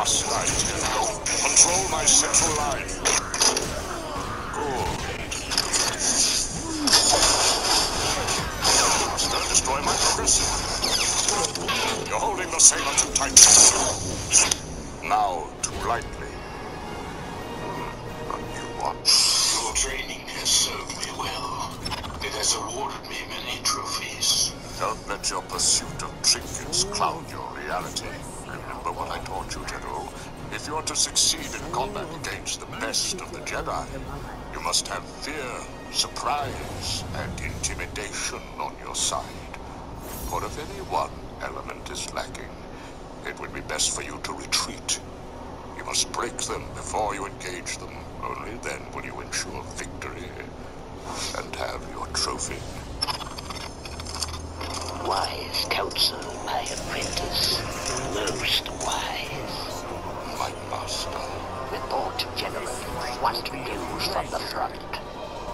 must I tell you? Control my central line. Good. Master, destroy my progress. You're holding the sailor too tightly. Now, too lightly. But you watch. Your training has served me well. It has awarded me many trophies. Don't let your pursuit of trinkets cloud your reality. Remember what I taught you, General. If you're to succeed in combat against the best of the Jedi, you must have fear, surprise, and intimidation on your side. For if any one element is lacking, it would be best for you to retreat. You must break them before you engage them. Only then will you ensure victory and have your trophy. Wise counsel, my apprentice. Most wise. My master. Report, General. What news from the front?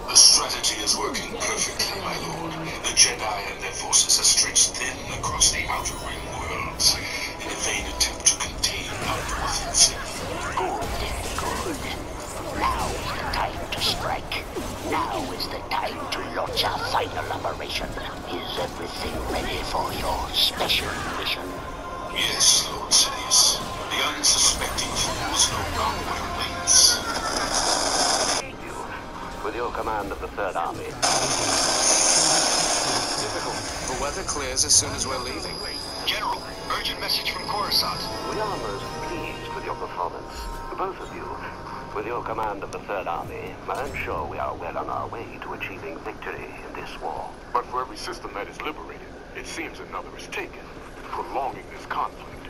The strategy is working perfectly, my lord. The Jedi and their forces are stretched thin across the Outer Rim worlds in a vain attempt to contain our offensive. Good. Now is the time to strike. Now is the time to launch our final operation. Is everything ready for your special mission? Yes, Lord Sidious. The unsuspecting fools no longer waits. With your command of the Third Army. Difficult. The weather clears as soon as we're leaving. General, urgent message from Coruscant. We are most pleased with your performance, both of you. With your command of the Third Army, I'm sure we are well on our way to achieving victory in this war. But for every system that is liberated, it seems another is taken, prolonging this conflict.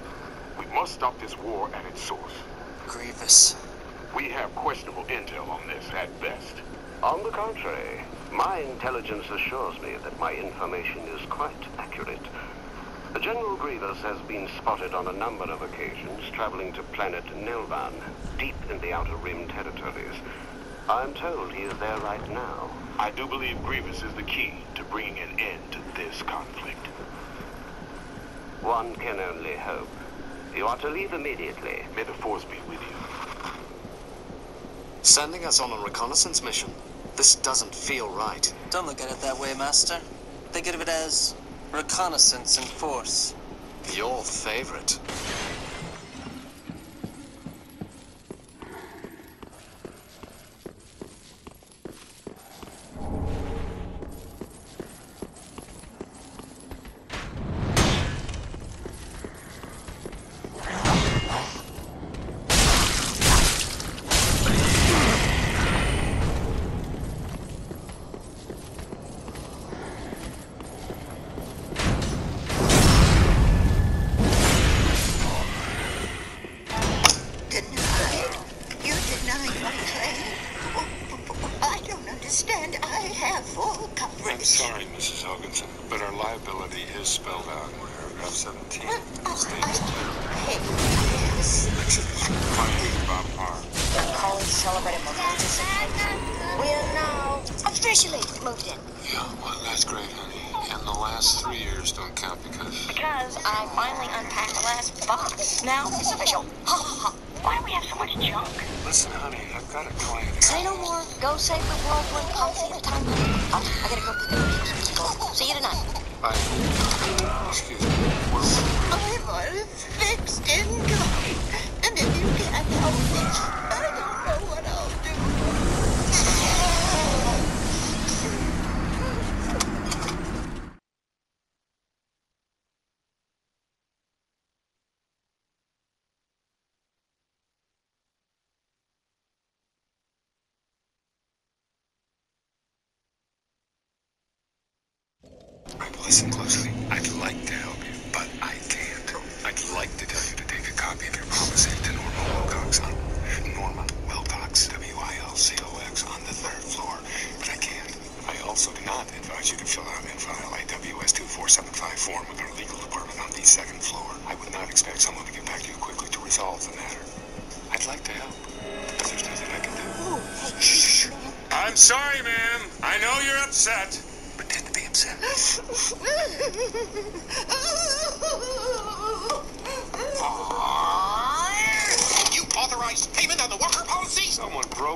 We must stop this war at its source. Grievous. We have questionable intel on this at best. On the contrary, my intelligence assures me that my information is quite accurate. General Grievous has been spotted on a number of occasions traveling to planet Nelvan, deep in the Outer Rim territories. I'm told he is there right now. I do believe Grievous is the key to bringing an end to this conflict. One can only hope. You are to leave immediately. May the Force be with you. Sending us on a reconnaissance mission? This doesn't feel right. Don't look at it that way, Master. Think of it as reconnaissance and force. Your favorite. I'm sorry, Mrs. Hoganson, but our liability is spelled out in paragraph 17. Finding Bob Parr. College celebrated momentous occasion. We are now officially moved in. Yeah, well, that's great, honey. And the last 3 years don't count because I finally unpacked the last box. Now it's official. Ha ha ha. Why do we have so much junk? Listen, honey, I've got a client. Say no more. Go save the world one coffee at a time. I gotta go to the See you tonight. Bye. Excuse me. I'm on a fixed income. And if you can't help me, I don't know what I'll do. Listen closely. I'd like to help you, but I can't. I'd like to tell you to take a copy of your promise to Norma Wilcox on Norma Wilcox, WILCOX, on the 3rd floor, but I can't. I also do not advise you to fill out and file a WS-2475 form with our legal department on the 2nd floor. I would not expect someone to get back to you quickly to resolve the matter. I'd like to help, but there's nothing I can do. Shh. I'm sorry, ma'am. I know you're upset. Pretend to be upset.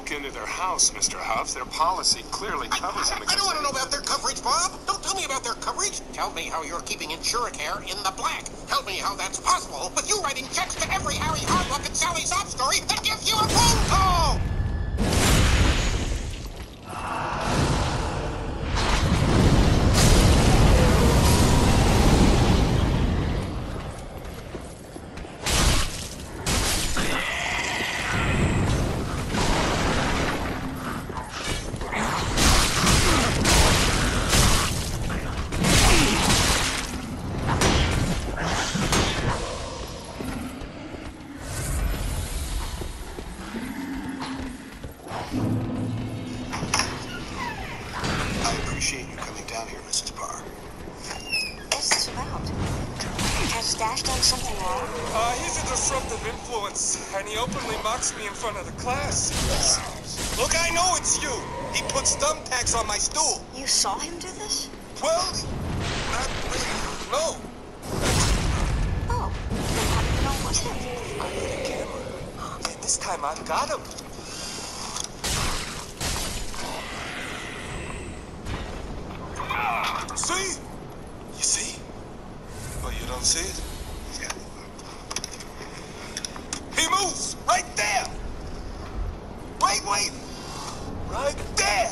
broke into their house, Mr. Huff. Their policy clearly covers them I don't against want to know about their coverage, Bob. Don't tell me about their coverage. Tell me how you're keeping Insuricare in the black. Tell me how that's possible with you writing checks to every Harry Hardluck and Sally sob story that gives you a phone call. I appreciate you coming down here, Mrs. Parr. What's this about? Has Dash done something wrong? He's a disruptive influence, and he openly mocks me in front of the class. Look, I know it's you. He puts thumbtacks on my stool. You saw him do this? Well, not really. No. Oh, then how do you know it was him? I need a camera. And this time I've got him. See? You see? Oh, you don't see it? Yeah. He moves! Right there! Wait! Right there!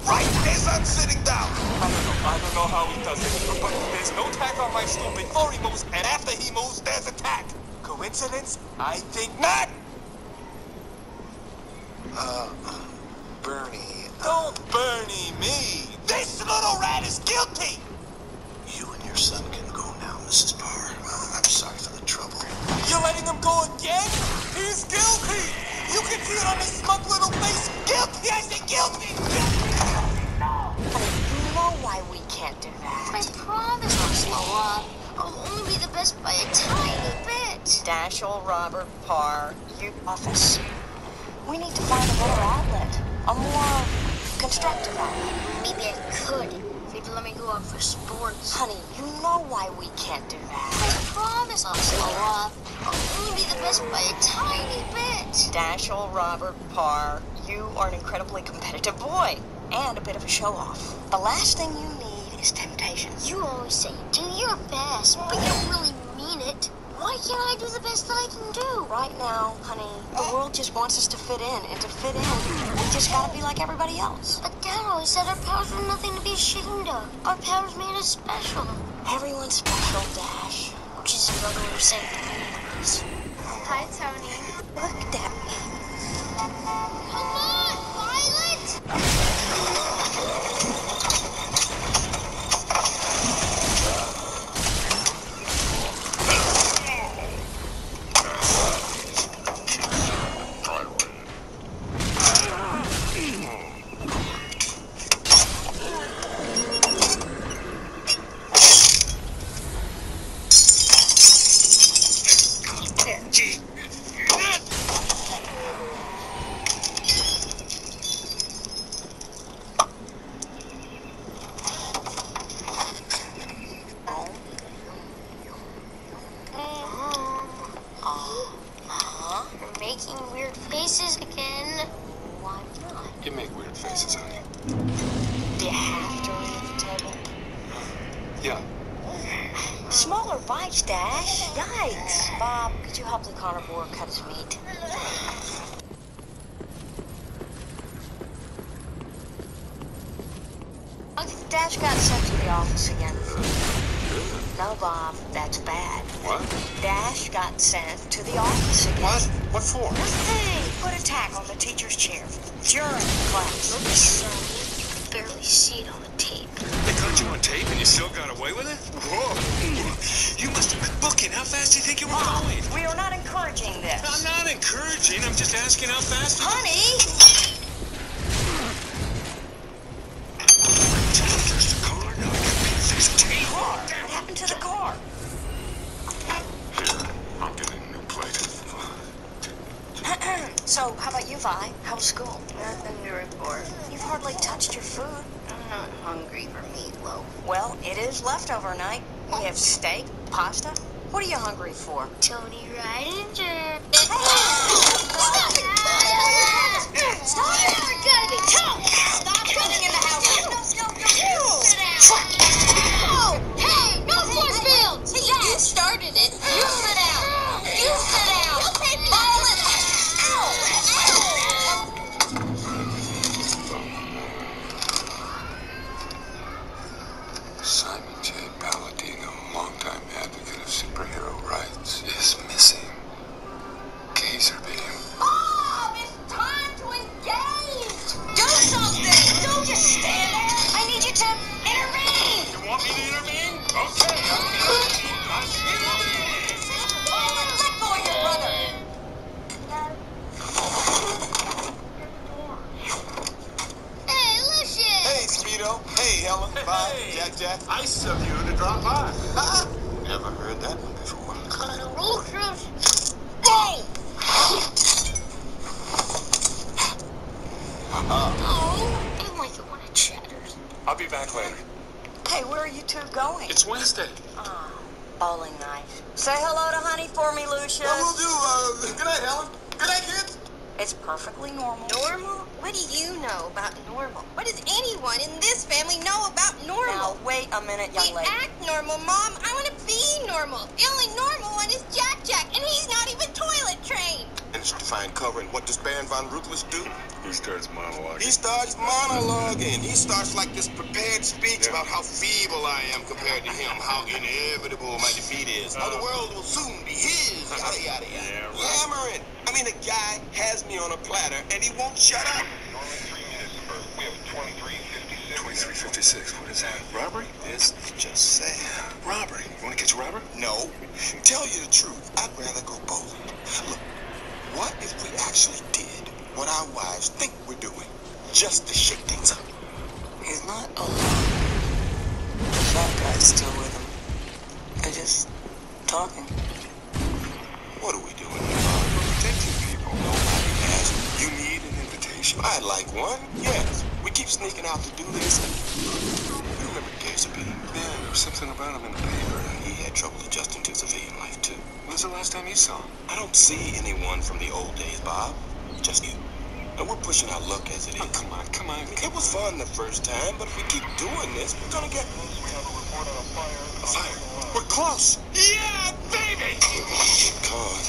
Right as I'm sitting down! I don't know how he does it, but there's no tack on my stool before he moves, and after he moves, there's a tack. Coincidence? I think not! Bernie. Don't Bernie me! This little rat is guilty! You and your son can go now, Mrs. Parr. I'm sorry for the trouble. You're letting him go again? He's guilty! You can see it on his smug little face! Guilty! I say guilty! Honey, you know why we can't do that. I promise I'll slow up. I'll only be the best by a tiny bit. Dashel, Robert, Parr, you office. We need to find a better outlet. A more constructive outlet. Maybe I could if you'd let me go out for sports. Honey, you know why we can't do that. I promise I'll slow up. I'll only be the best by a tiny bit. Dashel, Robert, Parr, you are an incredibly competitive boy. And a bit of a show-off. The last thing you need is temptation. You always say do your best, but you don't really mean it. Why can't I do the best that I can do? Right now, honey, the world just wants us to fit in. And to fit in, we just gotta be like everybody else. But Dad always said our powers were nothing to be ashamed of. Our powers made us special. Everyone's special, Dash. Which is another way of saying that. Hi, Tony. Look at me. Come on, Violet! Making weird faces again. Why not? You make weird faces, honey. Do you have to leave the table? Yeah. Smaller bites, Dash. Yikes. Bob, could you help the carnivore cut his meat? Dash got sent to the office again. No, Bob, that's bad. What? Dash got sent to the office again. What? What for? Hey, put a tack on the teacher's chair. During class. Look, son, you can barely see it on the tape. They caught you on tape and you still got away with it? Whoa. You must have been booking. How fast do you think you were going? We are not encouraging this. I'm not encouraging. I'm just asking how fast. Honey! There's the car. Now I gotta make this tape. What happened to the car? Here, I'll get a new plate. So, how about you, Vi? How was school? Nothing to report. You've hardly touched your food. I'm not hungry for meatloaf. Well, it is leftover night. We have steak, pasta. What are you hungry for? Tony Rydinger. Stop it! Jack. Nice of you to drop by. Ha! Never heard that one before. Boom! Oh, I like it when it shatters. I'll be back later. Hey, where are you two going? It's Wednesday. Oh, bowling night. Say hello to honey for me, Lucius. What we'll do, good night, Helen. Good night, kids. It's perfectly normal. Normal? What do you know about normal? What does anyone in this family know about normal? Now, wait a minute, young We lady. act normal, Mom. I want to be normal. The only normal one is Jack Jack, and he's not even toilet trained. Managed to find cover, and what does Baron von Ruthless do? He starts monologuing. He starts monologuing. He starts like this prepared speech about how feeble I am compared to him, how inevitable my defeat is, how the world will soon be his, yada, yada, yada. Yeah, right. Yammering. I mean, the guy has me on a platter, and he won't shut up. Normally 3 minutes first. We have 23:56. What is that? Robbery? This is just sad. Robbery. You want to catch a robber? No. Tell you the truth, I'd rather go bowling. Look, what if we actually did what our wives think we're doing, just to shake things up? He's not alone. The fat guy's still with him. They're just talking. What are we doing here, Bob? Protecting people. Nobody asked. You need an invitation. I'd like one, yes. We keep sneaking out to do this. You remember Gazebeam? Yeah, there was something about him in the paper. He had trouble adjusting to civilian life, too. When's the last time you saw him? I don't see anyone from the old days, Bob. Just you. And we're pushing our luck as it is. Oh, come on. I mean, it was fun the first time, but if we keep doing this, we're gonna get... We have a report on a fire. A fire. We're close. Yeah, baby! God.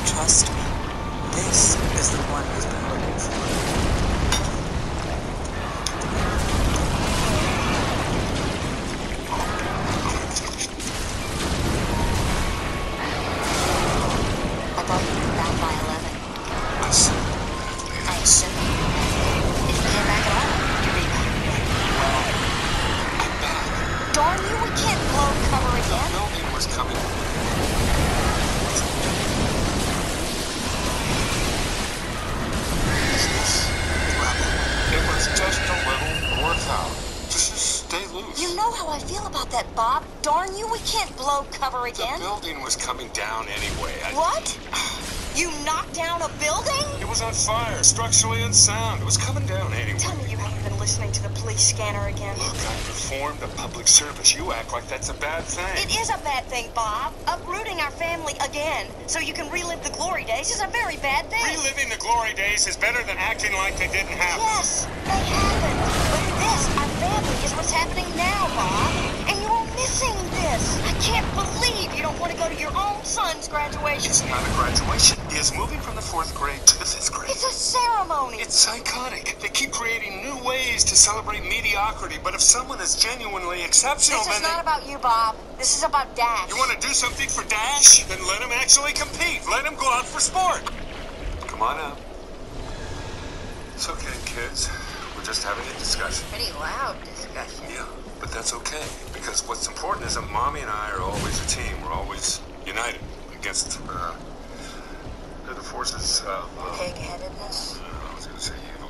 Trust me, this is the one he's been looking for. I thought you'd be back by 11. I see. I assume. If you came back at all, you'd be back. Darn you, we can't blow cover again. The building was coming. It was just a little workout. Just stay loose. You know how I feel about that, Bob. Darn you, we can't blow cover The again. building was coming down anyway. What? You knocked down a building? It was on fire, structurally unsound. It was coming down anyway. Tell me you haven't been listening to the police scanner again. Look, I performed a public service. You act like that's a bad thing. It is a bad thing, Bob. Uprooting our family again so you can relive the glory days is a very bad thing. Reliving the glory days is better than acting like they didn't happen. Yes, they happened. But this, our family, is what's happening now, Bob. And you're missing this. I can't believe you don't want to go to your own son's graduation. It's not a graduation. He is moving from the 4th grade to the 5th grade. It's a ceremony. It's psychotic. They keep creating new ways to celebrate mediocrity, but if someone is genuinely exceptional, This is then not about you, Bob. This is about Dash. you want to do something for Dash? Then let him actually compete. Let him go out for sport. Come on up. It's okay, kids. We're just having a discussion. Pretty loud discussion. Yeah, but that's okay. Because what's important is that Mommy and I are always a team. We're always united against the forces of... Pig-headedness? I was going to say evil.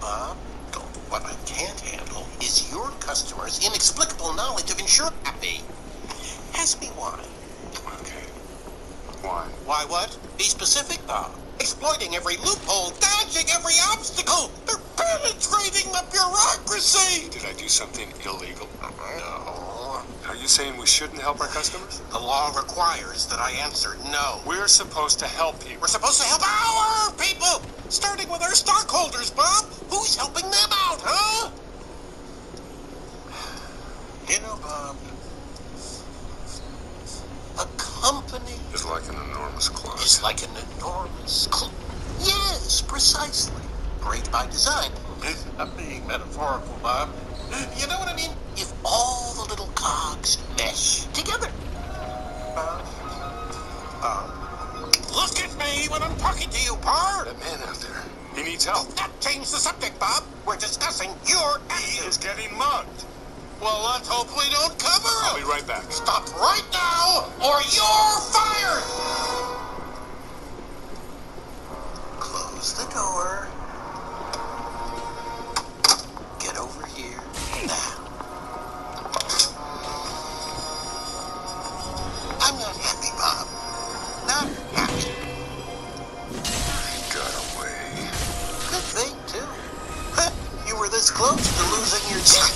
Bob. What I can't handle is your customers' inexplicable knowledge of insurance. Happy. Ask me why. Okay. Why? Why what? Be specific, Bob. Exploiting every loophole, dodging every obstacle. They're penetrating the bureaucracy. Did I do something illegal? No. Are you saying we shouldn't help our customers? The law requires that I answer no. We're supposed to help people. We're supposed to help our people, starting with our stockholders, Bob. Who's helping them out, huh? You know, Bob, a company It's like an enormous closet. is like an enormous Yes, precisely. Great by design. I'm being metaphorical, Bob. You know what I mean? If all the little cogs mesh together. Look at me when I'm talking to you, Bard. That man out there, he needs help. That changed the subject, Bob. We're discussing your He attitude. is getting mugged. Well, let's hope we don't cover it. I'll be right back. Stop right now, or you're fired. Close the door. Get over here now. I'm not happy, Bob. Not happy. He got away. Good thing, too. You were this close to losing your job.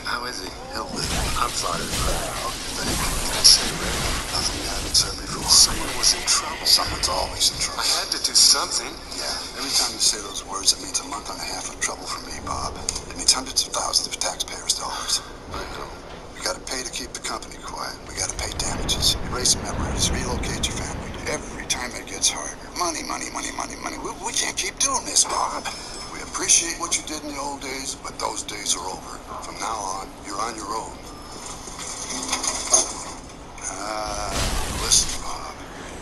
How is he? He'll live. I'm fine. Can I say, Ray? Nothing you haven't said before. Someone was in trouble. Someone's always in trouble. I had to do something. Yeah, every time you say those words, it means a month and a half of trouble for me, Bob. It means hundreds of thousands of taxpayers' dollars. I know. We gotta pay to keep the company quiet. We gotta pay damages, erase memories, relocate your family. Every time it gets harder. Money, money, money, money, money. We can't keep doing this, Bob. We appreciate what you did in the old days, but those days are over. From now on, you're on your own. Listen, Bob.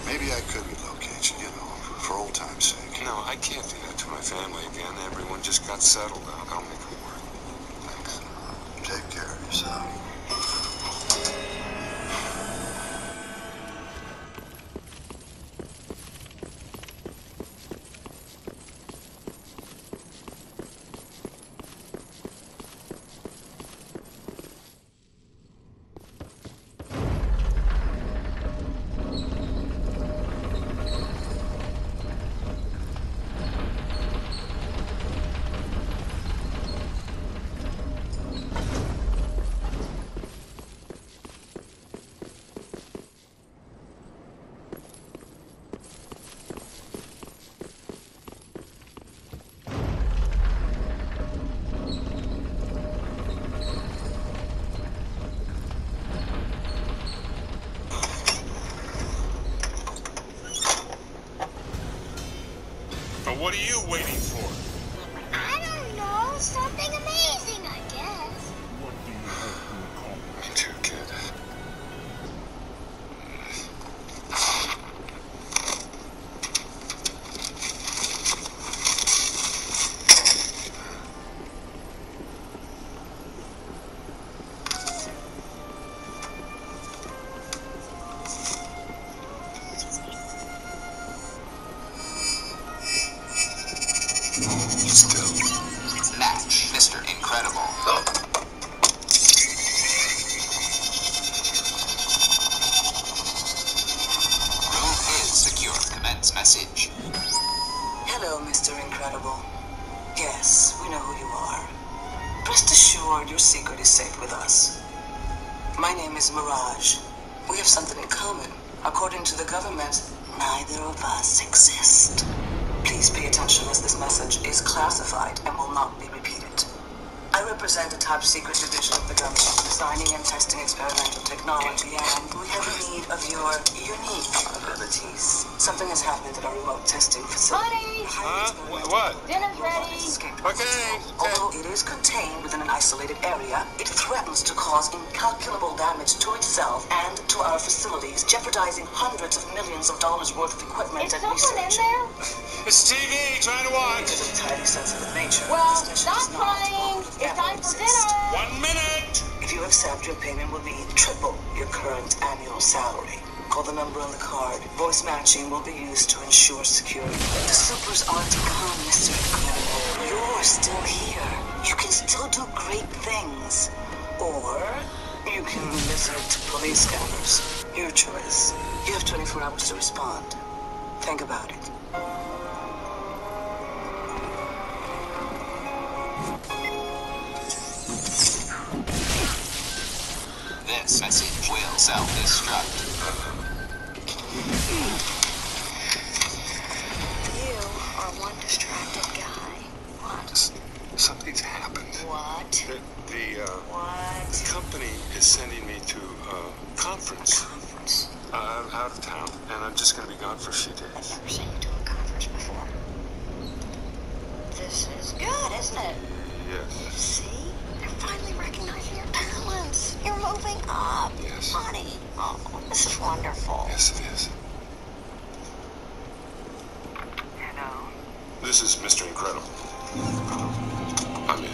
Maybe I could relocate you, for old time's sake. No, I can't do that to my family again. Everyone just got settled out. I'll make it work. Thanks. Take care of yourself. What are you waiting for? I don't know. Something amazing, I guess. Me too, kid. Match, Mr. Incredible. Room is secure. Commence message. Hello, Mr. Incredible. Yes, we know who you are. Rest assured your secret is safe with us. My name is Mirage. We have something in common. According to the government, neither of us exist. Please pay attention as this message is classified and will not be repeated. I represent a top-secret division of the government designing and testing experimental technology, and we have need of your unique abilities. Something has happened at our remote testing facility. Huh? What? Dinner's ready. Okay. Although it is contained within an isolated area, it threatens to cause incalculable damage to itself and to our facilities, jeopardizing hundreds of millions of dollars worth of equipment Is and someone in research. there? It's TV. Trying to watch. Because of its highly sensitive nature, Well, this mission stop is not crying. or would It's ever time for exist. dinner. 1 minute. If you accept, your payment will be triple your current annual salary. Call the number on the card. Voice matching will be used to ensure security. The supers aren't gone, Mr. Incredible. You're still here. You can still do great things. Or you can resort to police cameras. Your choice. You have 24 hours to respond. Think about it. This message will self-destruct. You are one distracted guy. What? Something's happened. What? What? The company is sending me to a conference. Conference? I'm out of town, and I'm just going to be gone for a few days. I've never seen you to a conference before. This is good, isn't it? Yes. See? They're finally recognizing your talents. You're moving up. Yes. Honey. Oh, this is wonderful. Yes, it is. Hello? This is Mr. Incredible. I'm in.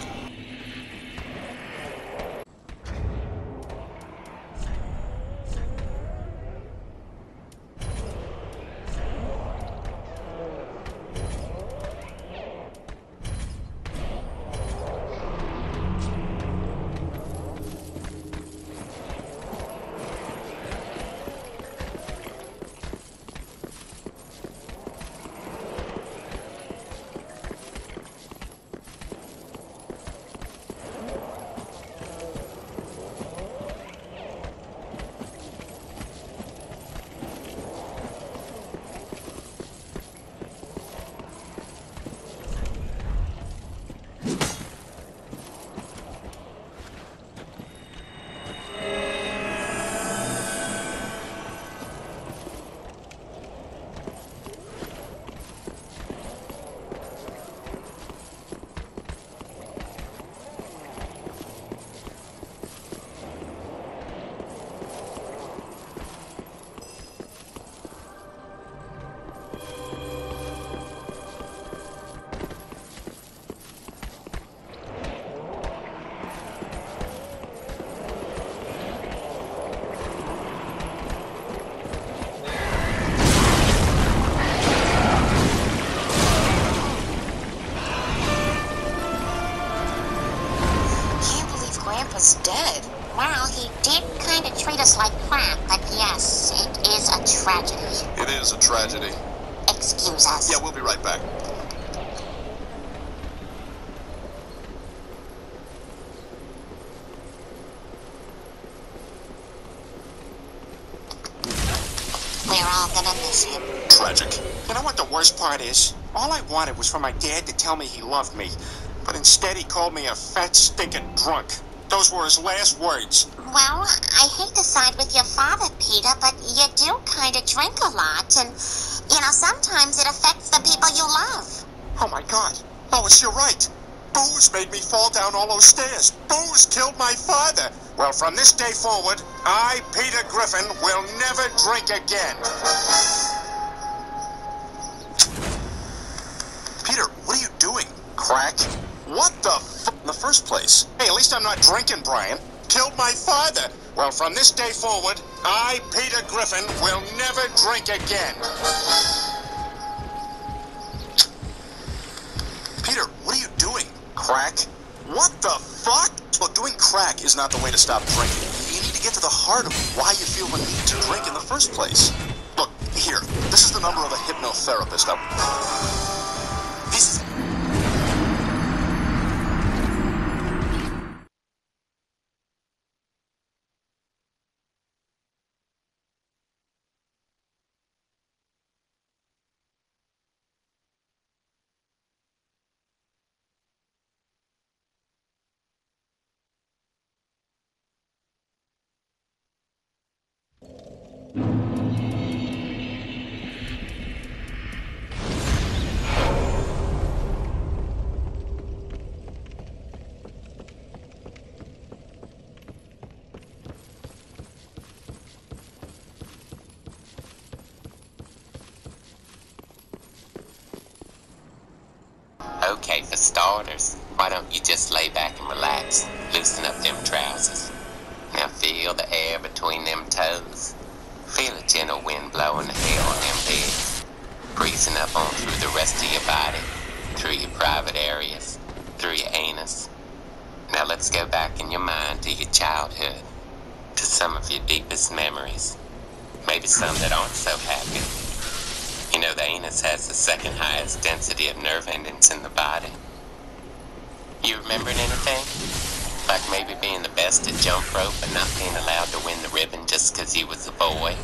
Grandpa's dead. Well, he did kind of treat us like crap, but yes, it is a tragedy. It is a tragedy. Excuse us. Yeah, we'll be right back. We're all gonna miss him. Tragic. You know what the worst part is? All I wanted was for my dad to tell me he loved me. But instead he called me a fat, stinking drunk. Those were his last words. Well, I hate to side with your father, Peter, but you do kind of drink a lot, and, sometimes it affects the people you love. Oh my God. Lois, you're right. Booze made me fall down all those stairs. Booze killed my father. Well, from this day forward, I, Peter Griffin, will never drink again. Peter, what are you doing? Crack? What the f*** in the first place? Hey, at least I'm not drinking, Brian. Killed my father. Well, from this day forward, I, Peter Griffin, will never drink again. Peter, what are you doing? Crack? What the fuck? Well, doing crack is not the way to stop drinking. You need to get to the heart of why you feel the need to drink in the first place. Look, here, this is the number of a hypnotherapist. This is... Okay, for starters, why don't you just lay back and relax, loosen up them trousers. Now feel the air between them toes. Feel a gentle wind blowing the hair on them beds, breezing up on through the rest of your body, through your private areas, through your anus. Now let's go back in your mind to your childhood, to some of your deepest memories, maybe some that aren't so happy. You know, the anus has the second highest density of nerve endings in the body. You remembering anything? Like maybe being the best at jump rope and not being allowed to win the ribbon just because you was a boy?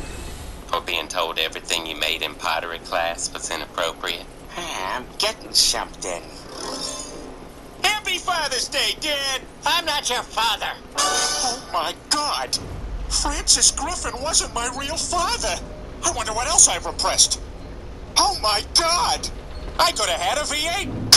Or being told everything you made in pottery class was inappropriate? I'm getting something. Happy Father's Day, Dad! I'm not your father. Oh my God! Francis Griffin wasn't my real father. I wonder what else I've repressed. Oh my God! I could have had a V8.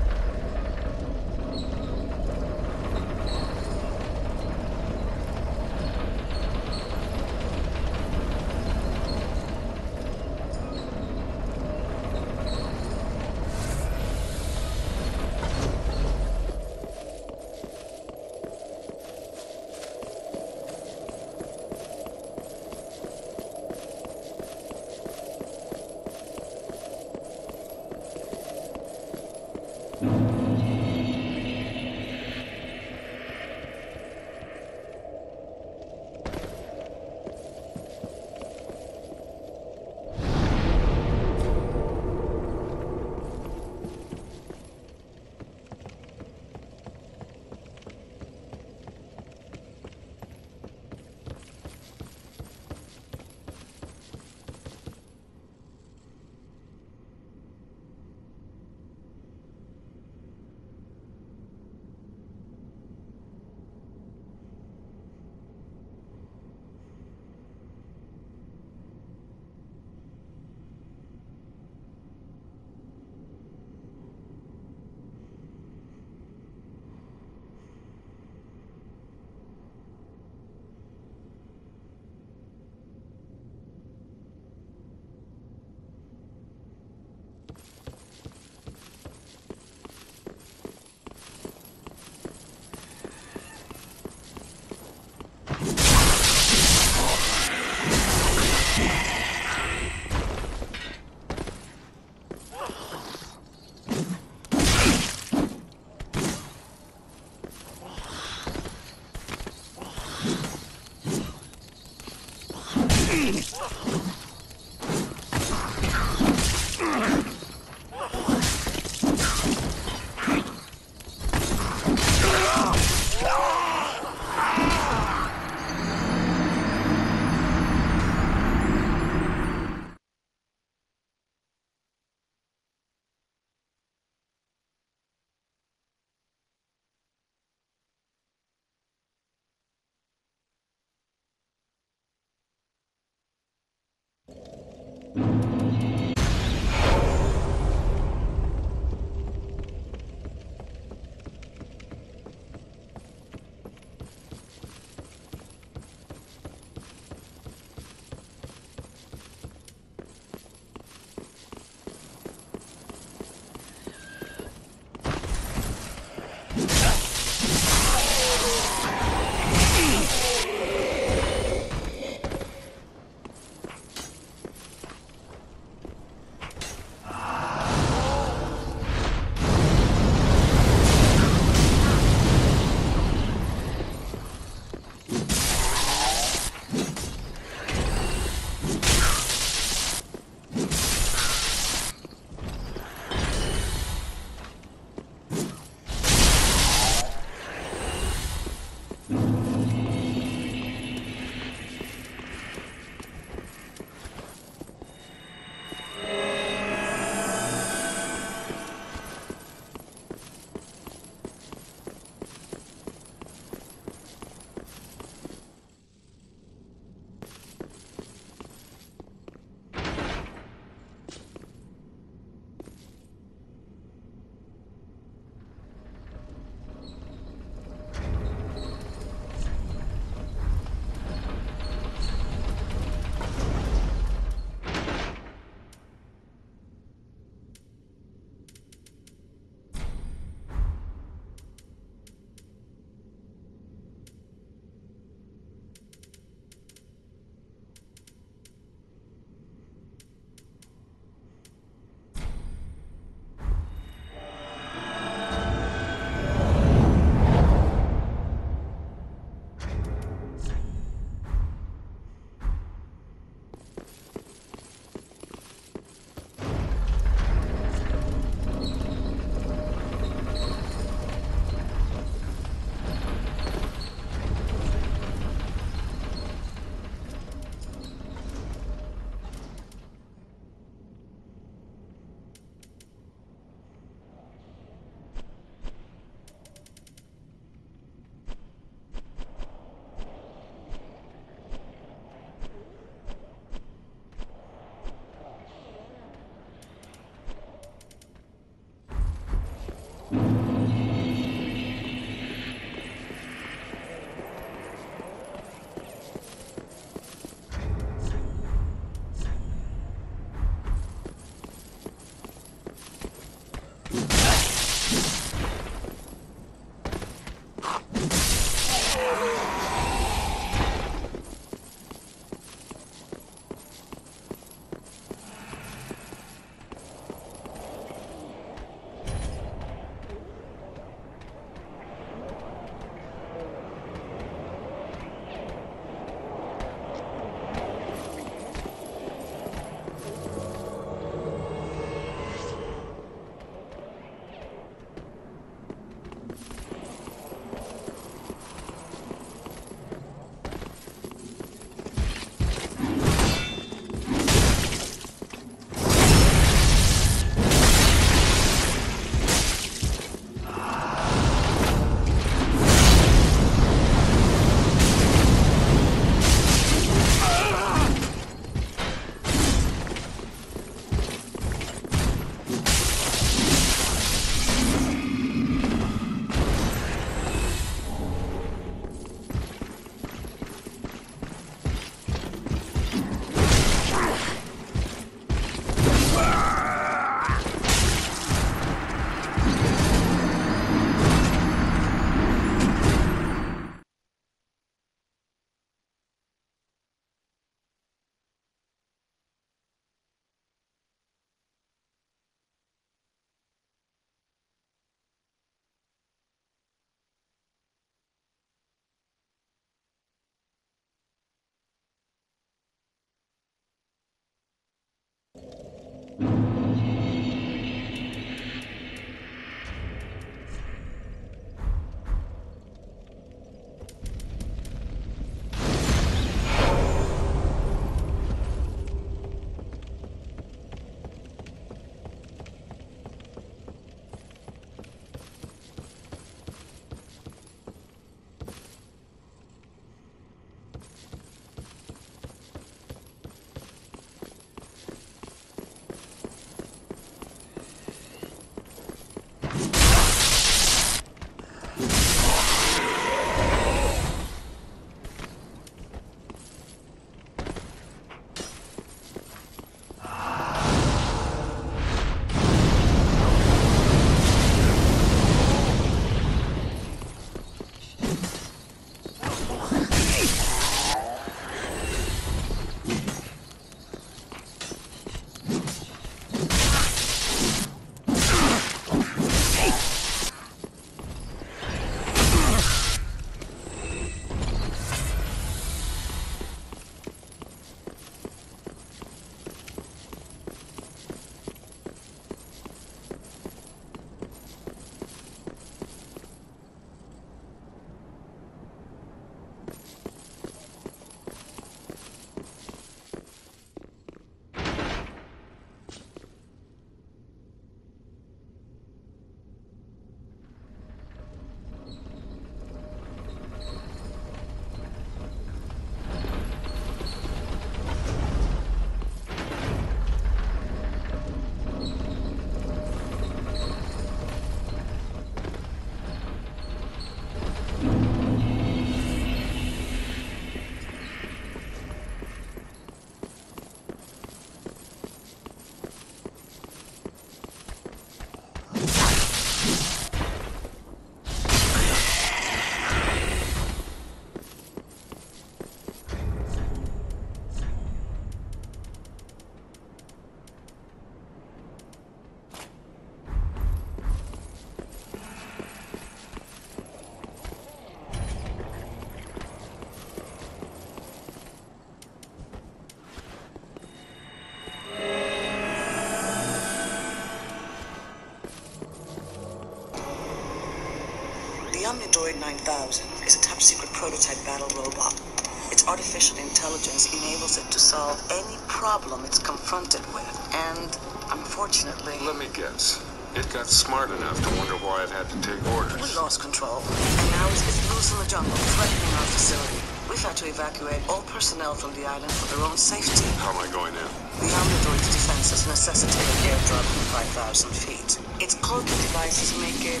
The Omnidroid 9000 is a top-secret prototype battle robot. Its artificial intelligence enables it to solve any problem it's confronted with. And, unfortunately... Let me guess. It got smart enough to wonder why it had to take orders. We lost control. And now it's loose in the jungle, threatening our facility. We've had to evacuate all personnel from the island for their own safety. How am I going in? The Omnidroid's defenses necessitate an airdrop from 5,000 feet. Its cloaking devices make it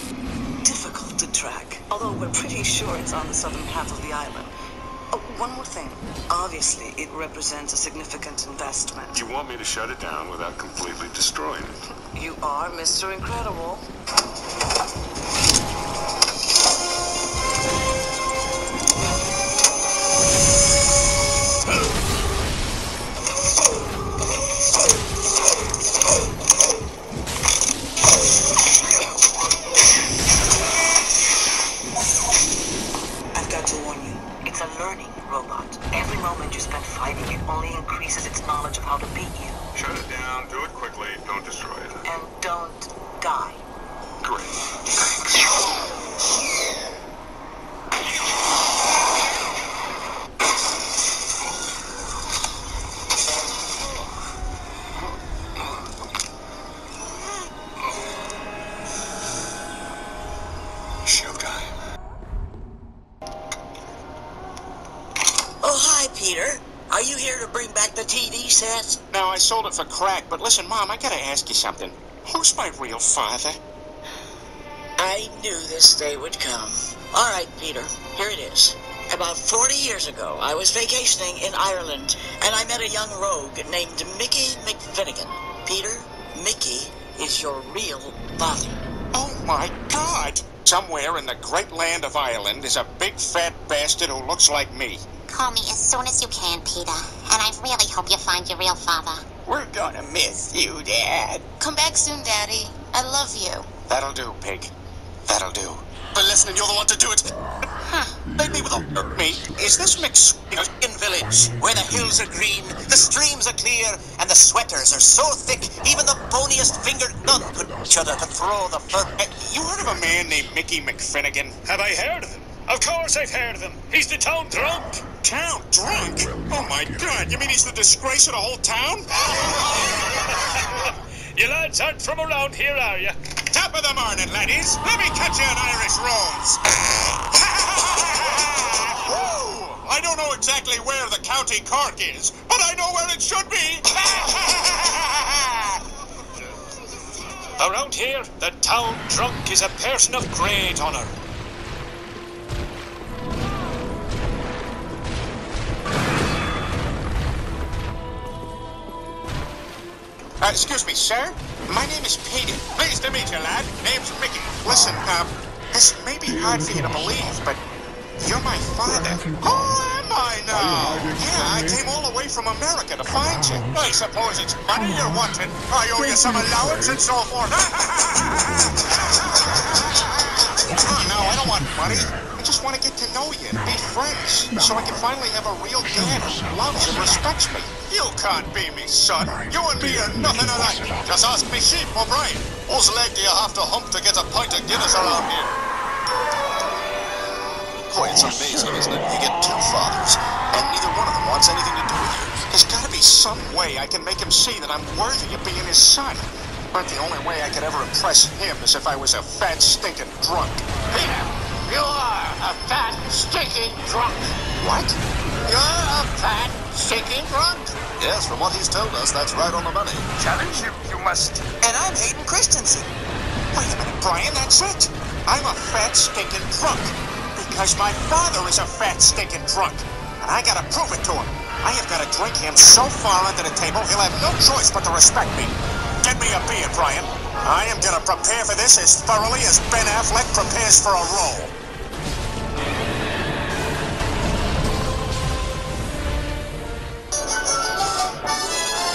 difficult to track, although we're pretty sure it's on the southern half of the island. Oh, one more thing. Obviously, it represents a significant investment. You want me to shut it down without completely destroying it? You are Mr. Incredible. I've got to warn you. It's a learning robot. Every moment you spend fighting it only increases its knowledge of how to beat you. Shut it down, do it quickly, don't destroy it. And don't die. Great. Thanks. Showtime. Oh, hi, Peter. Are you here to bring back the TV set? No, I sold it for crack, but listen, Mom, I gotta ask you something. Who's my real father? I knew this day would come. All right, Peter, here it is. About 40 years ago, I was vacationing in Ireland, and I met a young rogue named Mickey McFinnigan. Peter, Mickey is your real father. Oh, my God! Somewhere in the great land of Ireland is a big fat bastard who looks like me. Call me as soon as you can, Peter. And I really hope you find your real father. We're gonna miss you, Dad. Come back soon, Daddy. I love you. That'll do, pig. That'll do. But listen, you're the one to do it. Let me without me. Is this Mexican village where the hills are green, the streams are clear, and the sweaters are so thick even the boniest fingered nun could each other to throw the fur? You heard of a man named Mickey McFinnigan? Have I heard of him? Of course I've heard of him. He's the town drunk. Town drunk? Oh my God, you mean he's the disgrace of the whole town? You lads aren't from around here, are you? Top of the morning, laddies. Let me cut you an Irish rose. Woo! I don't know exactly where the county Cork is, but I know where it should be. Around here, the town drunk is a person of great honor. Excuse me, sir. My name is Peter. Pleased to meet you, lad. Name's Mickey. Listen, this may be hard for you to believe, but you're my father. Oh, am I now? Yeah, I came all the way from America to find you. I suppose it's money you're wanting. I owe you some allowance and so forth. Oh, no, I don't want money. I just want to get to know you and be friends, so I can finally have a real dad who loves and respects me. You can't be me, son. You and me are nothing alike. Just ask me sheep, O'Brien. Whose leg do you have to hump to get a pint of Guinness around here? Boy, it's amazing, isn't it? You get two fathers, and neither one of them wants anything to do with you. There's got to be some way I can make him see that I'm worthy of being his son. But the only way I could ever impress him is if I was a fat, stinking drunk. Peter, you are a fat, stinking drunk. What? You're a fat, stinking drunk? Yes, from what he's told us, that's right on the money. Challenge you, you must. And I'm Hayden Christensen. Wait a minute, Brian, that's it. I'm a fat, stinking drunk. Because my father is a fat, stinking drunk. And I gotta prove it to him. I have gotta drink him so far under the table, he'll have no choice but to respect me. Get me a beer, Brian. I am gonna prepare for this as thoroughly as Ben Affleck prepares for a role.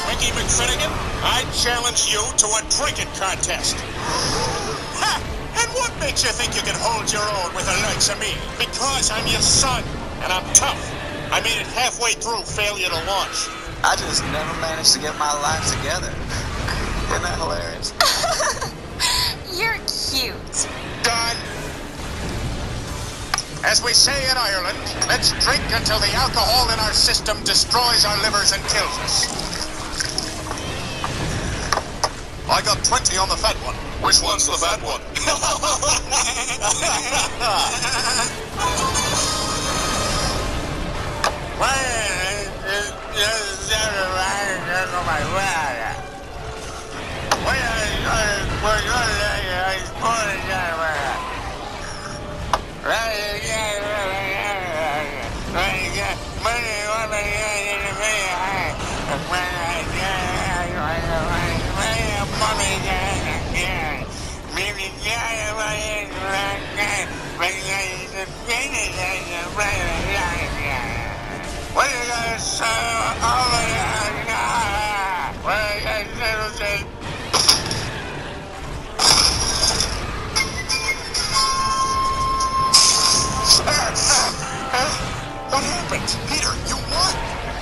Mickey McFinnigan, I challenge you to a drinking contest. Ha! And what makes you think you can hold your own with the likes of me? Because I'm your son, and I'm tough. I made it halfway through failure to launch. I just never managed to get my life together. Isn't that hilarious? You're cute. Done. As we say in Ireland, let's drink until the alcohol in our system destroys our livers and kills us. I got 20 on the fat one. Which one's the fat one? What happened? Peter, you won!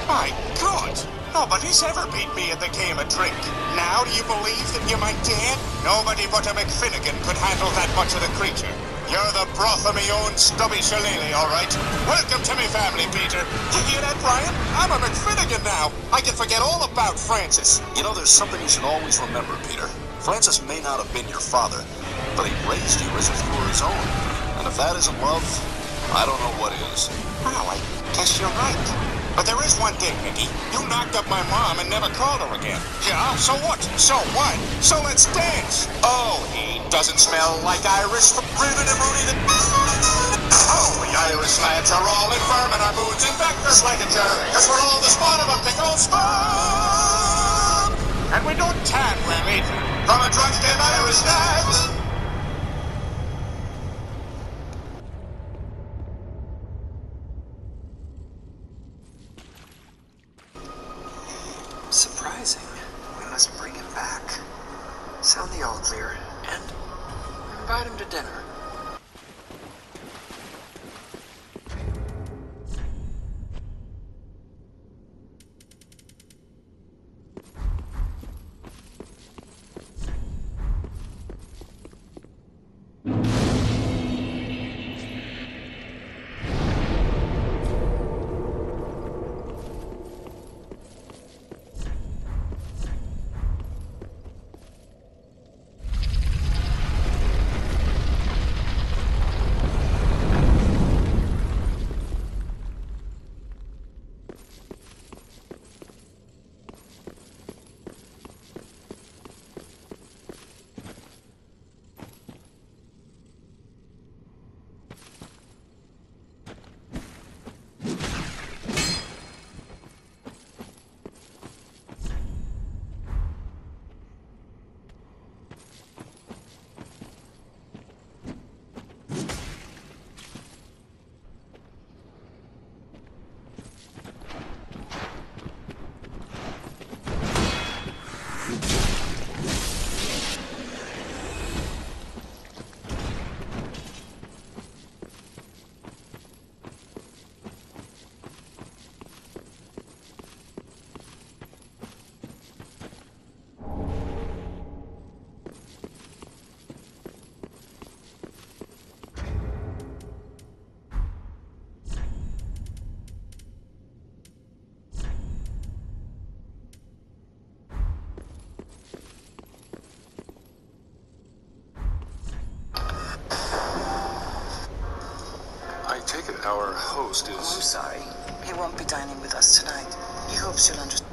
My God! Nobody's ever beat me at the game of drink. Now do you believe that you might dare? Nobody but a McFinnigan could handle that much of the creature. You're the broth of me own stubby shillelagh, all right? Welcome to me family, Peter. You hear that, Brian? I'm a McFinnigan now. I can forget all about Francis. You know, there's something you should always remember, Peter. Francis may not have been your father, but he raised you as if you were his own. And if that isn't love, I don't know what is. Well, I guess you're right. But there is one thing, Mickey. You knocked up my mom and never called her again. Yeah, so what? So what? So let's dance. Oh, he doesn't smell like Irish. Oh, we Irish lads are all infirm and our moods infect us like a germ. Cause we're all the spawn of a big old sperm. And we don't tan well either. From a drunken Irish lad. Surprising. We must bring him back. Sound the all clear, and invite him to dinner. Take it our host is... Oh, I'm sorry. He won't be dining with us tonight. He hopes you'll understand.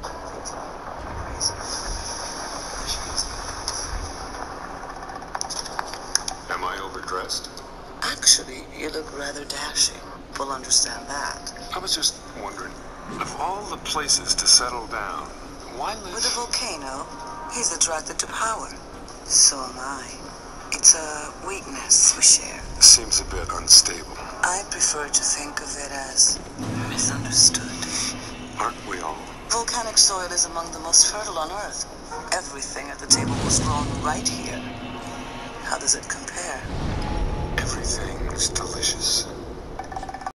Am I overdressed? Actually, you look rather dashing. We'll understand that. I was just wondering, of all the places to settle down, why live... With a volcano, he's attracted to power. So am I. It's a weakness we share. Seems a bit unstable. I prefer to think of it as misunderstood. Aren't we all? Volcanic soil is among the most fertile on Earth. Everything at the table was grown right here. How does it compare? Everything's delicious.